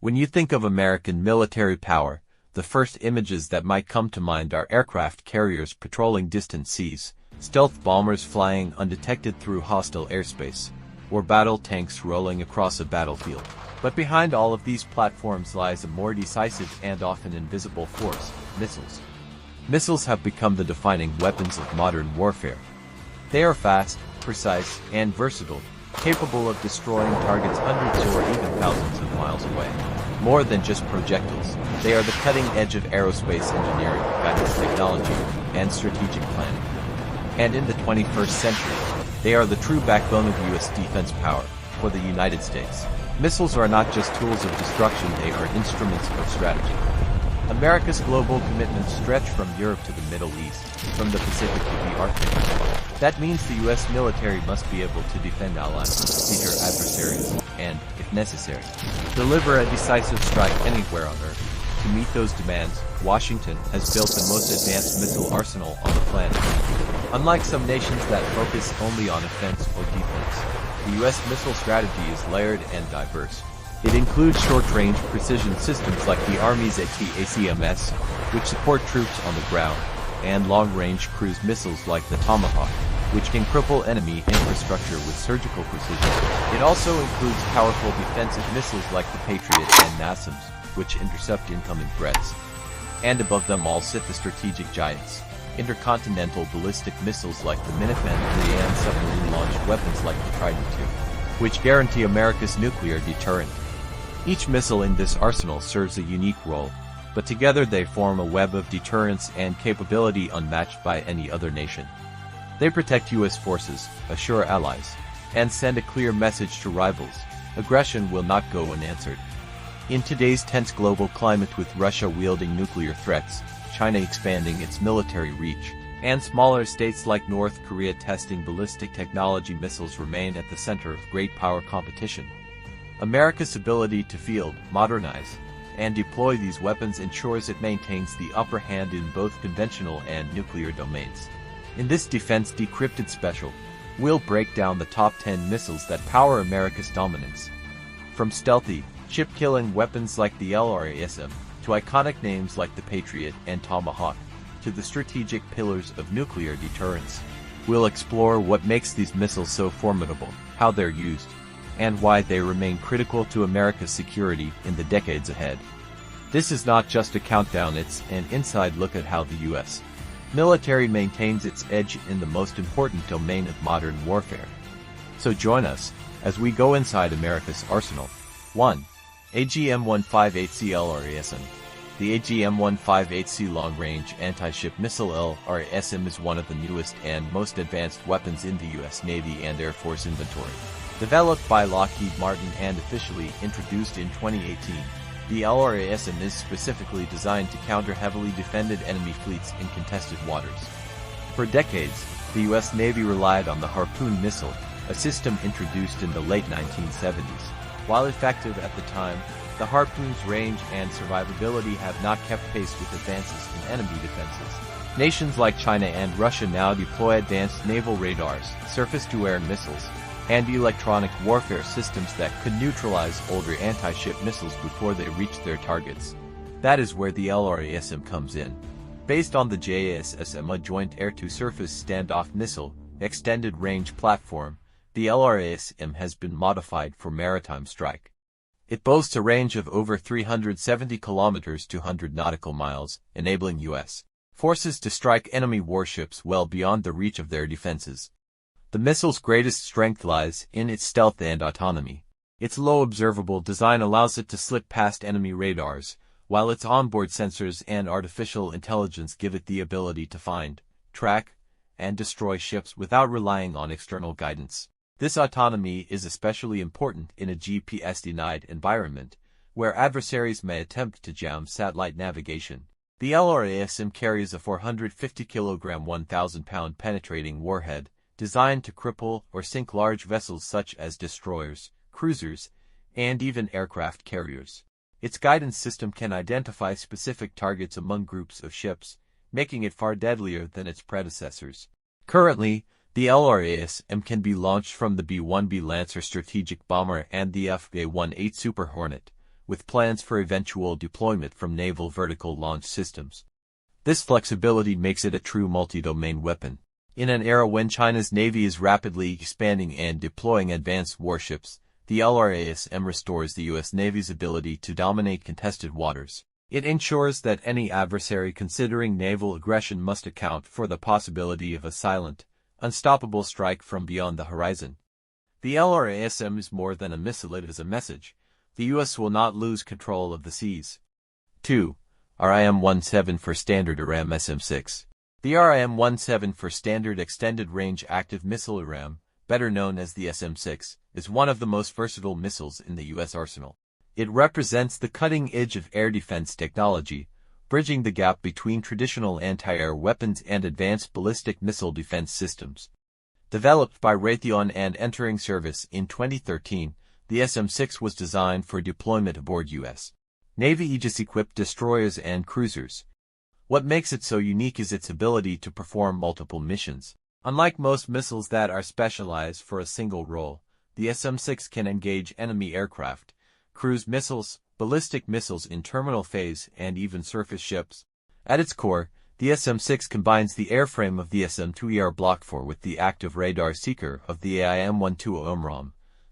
When you think of American military power, the first images that might come to mind are aircraft carriers patrolling distant seas, stealth bombers flying undetected through hostile airspace, or battle tanks rolling across a battlefield. But behind all of these platforms lies a more decisive and often invisible force: missiles. Missiles have become the defining weapons of modern warfare. They are fast, precise, and versatile, capable of destroying targets hundreds or even thousands of miles away. More than just projectiles, they are the cutting edge of aerospace engineering, guidance technology, and strategic planning. And in the 21st century, they are the true backbone of U.S. defense power. For the United States, missiles are not just tools of destruction, they are instruments of strategy. America's global commitments stretch from Europe to the Middle East, from the Pacific to the Arctic. That means the U.S. military must be able to defend allies, deter adversaries, and, if necessary, deliver a decisive strike anywhere on Earth. To meet those demands, Washington has built the most advanced missile arsenal on the planet. Unlike some nations that focus only on offense or defense, the U.S. missile strategy is layered and diverse. It includes short-range precision systems like the Army's ICBMs, which support troops on the ground, and long-range cruise missiles like the Tomahawk, which can cripple enemy infrastructure with surgical precision. It also includes powerful defensive missiles like the Patriot and JASSMs, which intercept incoming threats. And above them all sit the strategic giants: intercontinental ballistic missiles like the Minuteman III and submarine-launched weapons like the Trident II, which guarantee America's nuclear deterrent. Each missile in this arsenal serves a unique role, but together they form a web of deterrence and capability unmatched by any other nation. They protect U.S. forces, assure allies, and send a clear message to rivals: aggression will not go unanswered. In today's tense global climate, with Russia wielding nuclear threats, China expanding its military reach, and smaller states like North Korea testing ballistic technology, missiles remain at the center of great power competition. America's ability to field, modernize, and deploy these weapons ensures it maintains the upper hand in both conventional and nuclear domains. In this Defense Decrypted special, we'll break down the top 10 missiles that power America's dominance. From stealthy, ship-killing weapons like the LRASM, to iconic names like the Patriot and Tomahawk, to the strategic pillars of nuclear deterrence. We'll explore what makes these missiles so formidable, how they're used, and why they remain critical to America's security in the decades ahead. This is not just a countdown, it's an inside look at how the U.S. military maintains its edge in the most important domain of modern warfare. So join us as we go inside America's arsenal. 1. AGM-158C LRASM. The AGM-158C long-range anti-ship missile LRASM is one of the newest and most advanced weapons in the U.S. Navy and Air Force inventory. Developed by Lockheed Martin and officially introduced in 2018, the LRASM is specifically designed to counter heavily defended enemy fleets in contested waters. For decades, the U.S. Navy relied on the Harpoon missile, a system introduced in the late 1970s. While effective at the time, the Harpoon's range and survivability have not kept pace with advances in enemy defenses. Nations like China and Russia now deploy advanced naval radars, surface-to-air missiles, and electronic warfare systems that could neutralize older anti-ship missiles before they reach their targets. That is where the LRASM comes in. Based on the JASSM-ER Joint Air-to-Surface Standoff Missile, extended range platform, the LRASM has been modified for maritime strike. It boasts a range of over 370 kilometers to 100 nautical miles, enabling U.S. forces to strike enemy warships well beyond the reach of their defenses. The missile's greatest strength lies in its stealth and autonomy. Its low observable design allows it to slip past enemy radars, while its onboard sensors and artificial intelligence give it the ability to find, track, and destroy ships without relying on external guidance. This autonomy is especially important in a GPS-denied environment, where adversaries may attempt to jam satellite navigation. The LRASM carries a 450-kilogram, 1,000-pound penetrating warhead, designed to cripple or sink large vessels such as destroyers, cruisers, and even aircraft carriers. Its guidance system can identify specific targets among groups of ships, making it far deadlier than its predecessors. Currently, the LRASM can be launched from the B-1B Lancer strategic bomber and the F-A-18 Super Hornet, with plans for eventual deployment from naval vertical launch systems. This flexibility makes it a true multi-domain weapon. In an era when China's Navy is rapidly expanding and deploying advanced warships, the LRASM restores the U.S. Navy's ability to dominate contested waters. It ensures that any adversary considering naval aggression must account for the possibility of a silent, unstoppable strike from beyond the horizon. The LRASM is more than a missile, it is a message. The U.S. will not lose control of the seas. 2. RIM-17 for Standard IRAM SM-6. The RIM-17 for Standard Extended Range Active Missile IRAM, better known as the SM-6, is one of the most versatile missiles in the U.S. arsenal. It represents the cutting edge of air defense technology, bridging the gap between traditional anti-air weapons and advanced ballistic missile defense systems. Developed by Raytheon and entering service in 2013, the SM-6 was designed for deployment aboard U.S. Navy Aegis-equipped destroyers and cruisers. What makes it so unique is its ability to perform multiple missions. Unlike most missiles that are specialized for a single role, the SM-6 can engage enemy aircraft, cruise missiles, ballistic missiles in terminal phase, and even surface ships. At its core, the SM-6 combines the airframe of the SM-2ER Block 4 with the active radar seeker of the AIM-120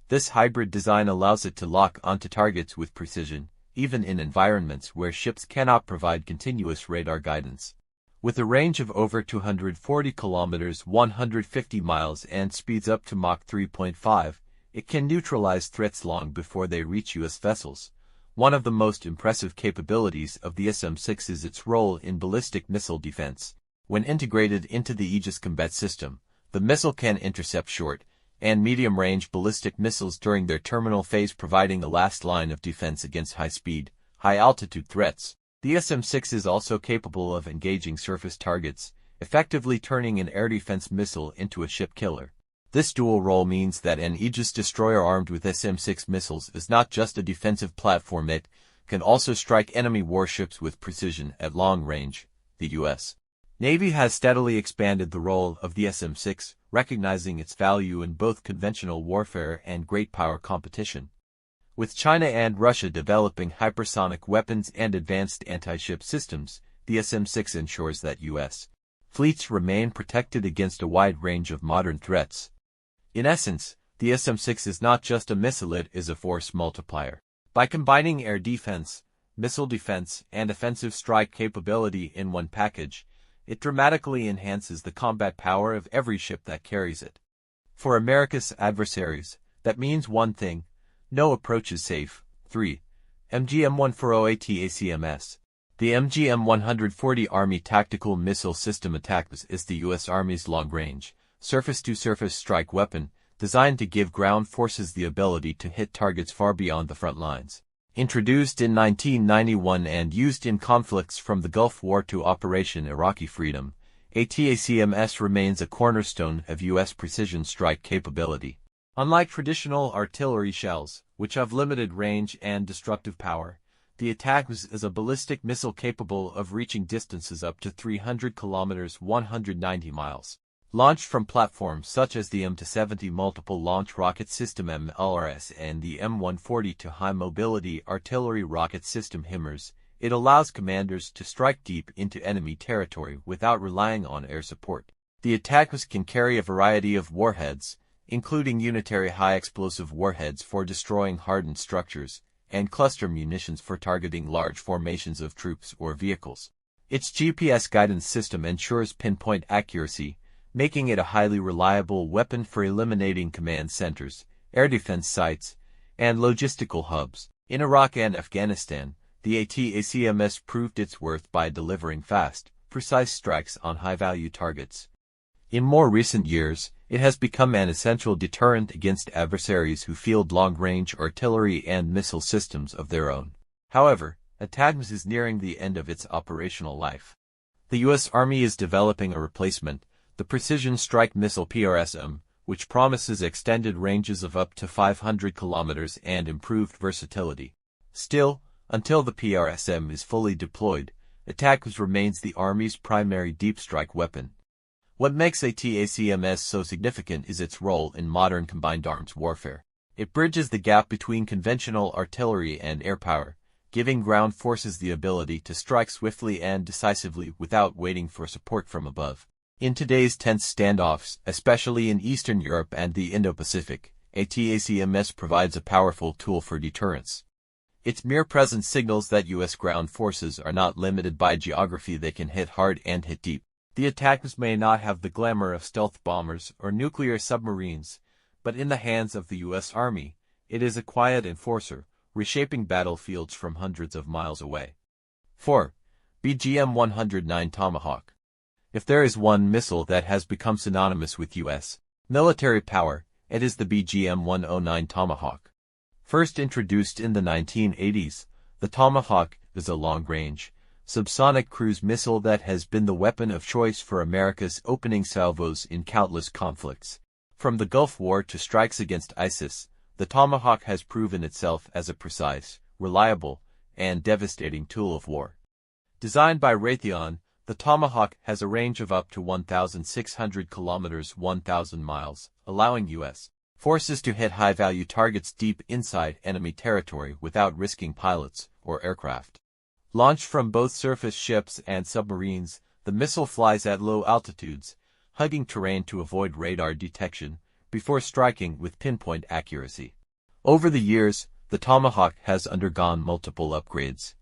This hybrid design allows it to lock onto targets with precision, even in environments where ships cannot provide continuous radar guidance. With a range of over 240 kilometers (150 miles) and speeds up to Mach 3.5, it can neutralize threats long before they reach U.S. vessels. One of the most impressive capabilities of the SM-6 is its role in ballistic missile defense. When integrated into the Aegis combat system, the missile can intercept short and medium-range ballistic missiles during their terminal phase, providing a last line of defense against high-speed, high-altitude threats. The SM-6 is also capable of engaging surface targets, effectively turning an air defense missile into a ship killer. This dual role means that an Aegis destroyer armed with SM-6 missiles is not just a defensive platform, it can also strike enemy warships with precision at long range. The U.S. Navy has steadily expanded the role of the SM-6, recognizing its value in both conventional warfare and great power competition. With China and Russia developing hypersonic weapons and advanced anti-ship systems, the SM-6 ensures that U.S. fleets remain protected against a wide range of modern threats. In essence, the SM-6 is not just a missile, it is a force multiplier. By combining air defense, missile defense, and offensive strike capability in one package, it dramatically enhances the combat power of every ship that carries it. For America's adversaries, that means one thing: no approach is safe. 3. MGM-140 ATACMS. The MGM-140 Army Tactical Missile System ATACMS is the U.S. Army's long-range, surface-to-surface strike weapon, designed to give ground forces the ability to hit targets far beyond the front lines. Introduced in 1991 and used in conflicts from the Gulf War to Operation Iraqi Freedom, ATACMS remains a cornerstone of U.S. precision strike capability. Unlike traditional artillery shells, which have limited range and destructive power, the ATACMS is a ballistic missile capable of reaching distances up to 300 kilometers (190 miles). Launched from platforms such as the M270 Multiple Launch Rocket System (MLRS) and the M140 to High Mobility Artillery Rocket System (HIMARS), it allows commanders to strike deep into enemy territory without relying on air support. The ATACMS can carry a variety of warheads, including unitary high-explosive warheads for destroying hardened structures, and cluster munitions for targeting large formations of troops or vehicles. Its GPS guidance system ensures pinpoint accuracy, making it a highly reliable weapon for eliminating command centers, air defense sites, and logistical hubs. In Iraq and Afghanistan, the ATACMS proved its worth by delivering fast, precise strikes on high-value targets. In more recent years, it has become an essential deterrent against adversaries who field long-range artillery and missile systems of their own. However, ATACMS is nearing the end of its operational life. The U.S. Army is developing a replacement, the Precision Strike Missile PRSM, which promises extended ranges of up to 500 kilometers and improved versatility. Still, until the PRSM is fully deployed, ATACMS remains the Army's primary deep strike weapon. What makes ATACMS so significant is its role in modern combined arms warfare. It bridges the gap between conventional artillery and air power, giving ground forces the ability to strike swiftly and decisively without waiting for support from above. In today's tense standoffs, especially in Eastern Europe and the Indo-Pacific, a JASSM-ER provides a powerful tool for deterrence. Its mere presence signals that U.S. ground forces are not limited by geography. They can hit hard and hit deep. The attackers may not have the glamour of stealth bombers or nuclear submarines, but in the hands of the U.S. Army, it is a quiet enforcer, reshaping battlefields from hundreds of miles away. 4. BGM-109 Tomahawk. If there is one missile that has become synonymous with U.S. military power, it is the BGM-109 Tomahawk. First introduced in the 1980s, the Tomahawk is a long-range, subsonic cruise missile that has been the weapon of choice for America's opening salvos in countless conflicts. From the Gulf War to strikes against ISIS, the Tomahawk has proven itself as a precise, reliable, and devastating tool of war. Designed by Raytheon, the Tomahawk has a range of up to 1,600 kilometers 1,000 miles, allowing U.S. forces to hit high-value targets deep inside enemy territory without risking pilots or aircraft. Launched from both surface ships and submarines, the missile flies at low altitudes, hugging terrain to avoid radar detection, before striking with pinpoint accuracy. Over the years, the Tomahawk has undergone multiple upgrades.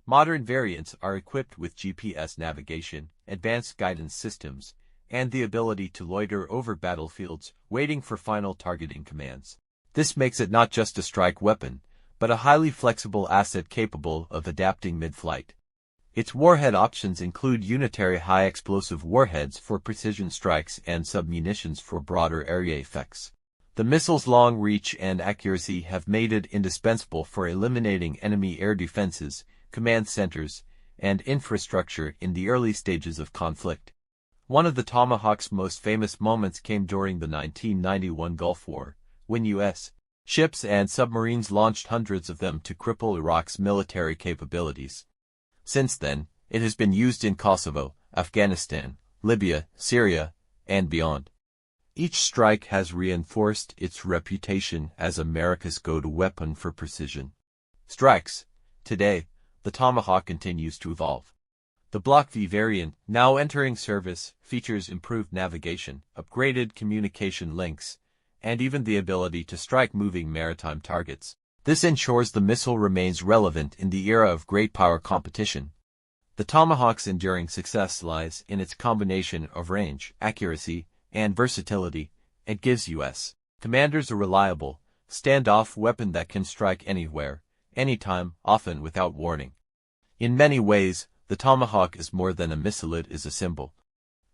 Modern variants are equipped with GPS navigation, advanced guidance systems, and the ability to loiter over battlefields, waiting for final targeting commands. This makes it not just a strike weapon, but a highly flexible asset capable of adapting mid-flight. Its warhead options include unitary high-explosive warheads for precision strikes and submunitions for broader area effects. The missile's long reach and accuracy have made it indispensable for eliminating enemy air defenses, command centers, and infrastructure in the early stages of conflict. One of the Tomahawk's most famous moments came during the 1991 Gulf War, when U.S. ships and submarines launched hundreds of them to cripple Iraq's military capabilities. Since then, it has been used in Kosovo, Afghanistan, Libya, Syria, and beyond. Each strike has reinforced its reputation as America's go-to weapon for precision strikes. Today, the Tomahawk continues to evolve. The Block V variant, now entering service, features improved navigation, upgraded communication links, and even the ability to strike moving maritime targets. This ensures the missile remains relevant in the era of great power competition. The Tomahawk's enduring success lies in its combination of range, accuracy, and versatility. It gives U.S. commanders a reliable, standoff weapon that can strike anywhere, anytime, often without warning. In many ways, the Tomahawk is more than a missile, it is a symbol.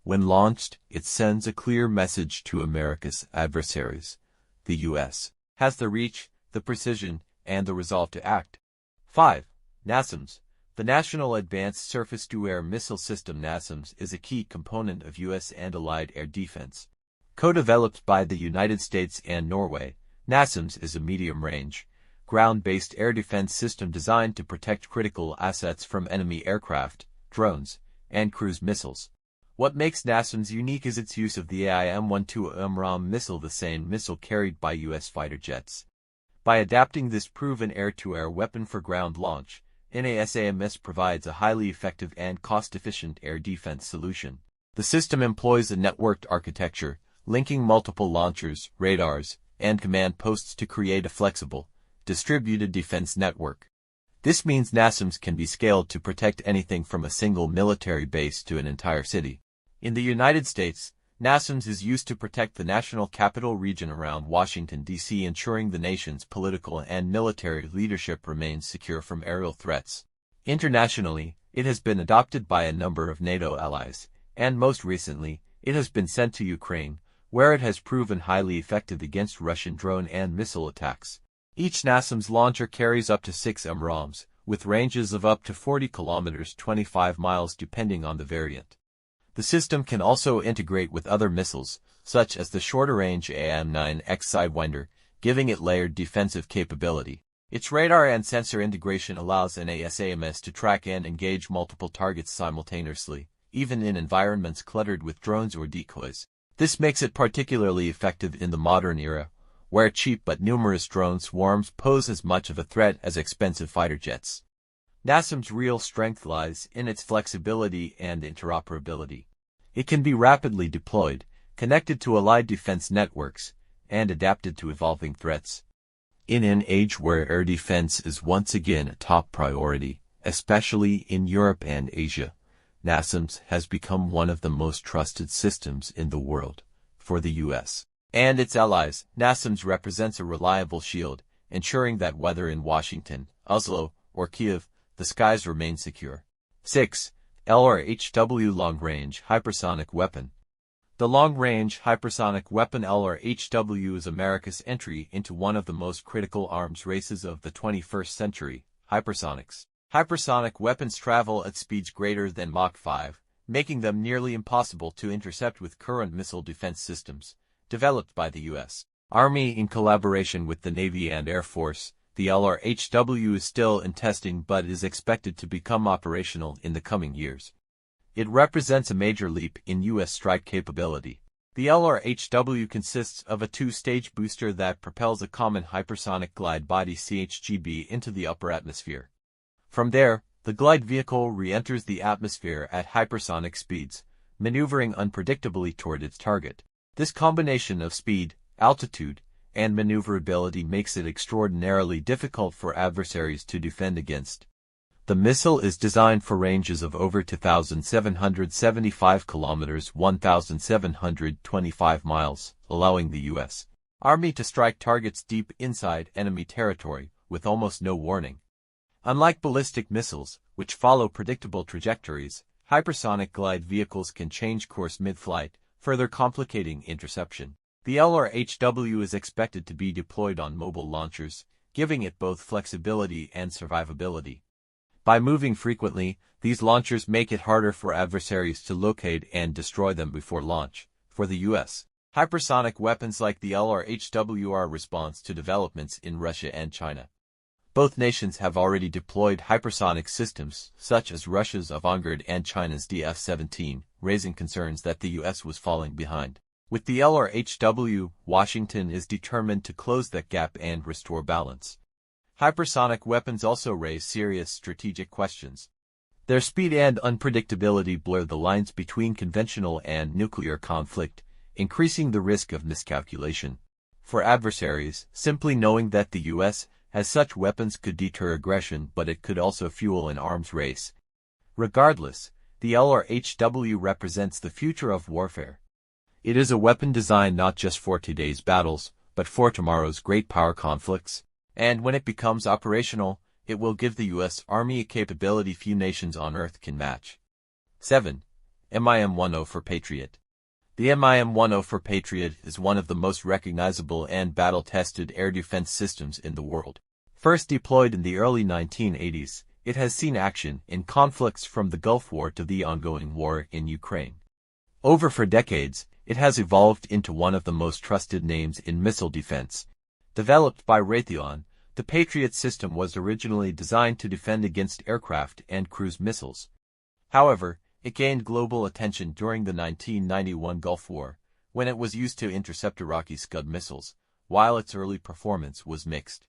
When launched, it sends a clear message to America's adversaries. The U.S. has the reach, the precision, and the resolve to act. 5. JASSMs. The National Advanced Surface-to-Air Missile System JASSMs is a key component of U.S. and allied air defense. Co-developed by the United States and Norway, JASSMs is a medium-range, ground-based air defense system designed to protect critical assets from enemy aircraft, drones, and cruise missiles. What makes JASSMs unique is its use of the AIM-12 missile, the same missile carried by U.S. fighter jets. By adapting this proven air-to-air weapon for ground launch, JASSM-ER provides a highly effective and cost-efficient air defense solution. The system employs a networked architecture, linking multiple launchers, radars, and command posts to create a flexible, distributed defense network. This means JASSMs can be scaled to protect anything from a single military base to an entire city. In the United States, JASSMs is used to protect the national capital region around Washington, D.C., ensuring the nation's political and military leadership remains secure from aerial threats. Internationally, it has been adopted by a number of NATO allies, and most recently, it has been sent to Ukraine, where it has proven highly effective against Russian drone and missile attacks. Each JASSM's launcher carries up to 6 MROMs, with ranges of up to 40 kilometers 25 miles depending on the variant. The system can also integrate with other missiles, such as the shorter-range AIM-9X Sidewinder, giving it layered defensive capability. Its radar and sensor integration allows JASSM-ER to track and engage multiple targets simultaneously, even in environments cluttered with drones or decoys. This makes it particularly effective in the modern era, where cheap but numerous drone swarms pose as much of a threat as expensive fighter jets. JASSM's real strength lies in its flexibility and interoperability. It can be rapidly deployed, connected to allied defense networks, and adapted to evolving threats. In an age where air defense is once again a top priority, especially in Europe and Asia, JASSM has become one of the most trusted systems in the world. For the U.S. and its allies, JASSM represents a reliable shield, ensuring that whether in Washington, Oslo, or Kiev, the skies remain secure. 6. LRHW Long-Range Hypersonic Weapon. The long-range hypersonic weapon LRHW is America's entry into one of the most critical arms races of the 21st century, hypersonics. Hypersonic weapons travel at speeds greater than Mach 5, making them nearly impossible to intercept with current missile defense systems, developed by the U.S. Army in collaboration with the Navy and Air Force. The LRHW is still in testing but is expected to become operational in the coming years. It represents a major leap in U.S. strike capability. The LRHW consists of a two-stage booster that propels a common hypersonic glide body CHGB into the upper atmosphere. From there, the glide vehicle re-enters the atmosphere at hypersonic speeds, maneuvering unpredictably toward its target. This combination of speed, altitude, and maneuverability makes it extraordinarily difficult for adversaries to defend against. The missile is designed for ranges of over 2,775 kilometers (1,725 miles), allowing the U.S. Army to strike targets deep inside enemy territory with almost no warning. Unlike ballistic missiles, which follow predictable trajectories, hypersonic glide vehicles can change course mid-flight, further complicating interception. The LRHW is expected to be deployed on mobile launchers, giving it both flexibility and survivability. By moving frequently, these launchers make it harder for adversaries to locate and destroy them before launch. For the U.S., hypersonic weapons like the LRHW are a response to developments in Russia and China. Both nations have already deployed hypersonic systems, such as Russia's Avangard and China's DF-17, raising concerns that the U.S. was falling behind. With the LRHW, Washington is determined to close that gap and restore balance. Hypersonic weapons also raise serious strategic questions. Their speed and unpredictability blur the lines between conventional and nuclear conflict, increasing the risk of miscalculation. For adversaries, simply knowing that the U.S. has such weapons could deter aggression, but it could also fuel an arms race. Regardless, the LRHW represents the future of warfare. It is a weapon designed not just for today's battles, but for tomorrow's great power conflicts. And when it becomes operational, it will give the U.S. Army a capability few nations on Earth can match. 7. MIM-10 for Patriot. The MIM-10 for Patriot is one of the most recognizable and battle-tested air defense systems in the world. First deployed in the early 1980s, it has seen action in conflicts from the Gulf War to the ongoing war in Ukraine. For decades, it has evolved into one of the most trusted names in missile defense. Developed by Raytheon, the Patriot system was originally designed to defend against aircraft and cruise missiles. However, it gained global attention during the 1991 Gulf War, when it was used to intercept Iraqi Scud missiles, while its early performance was mixed.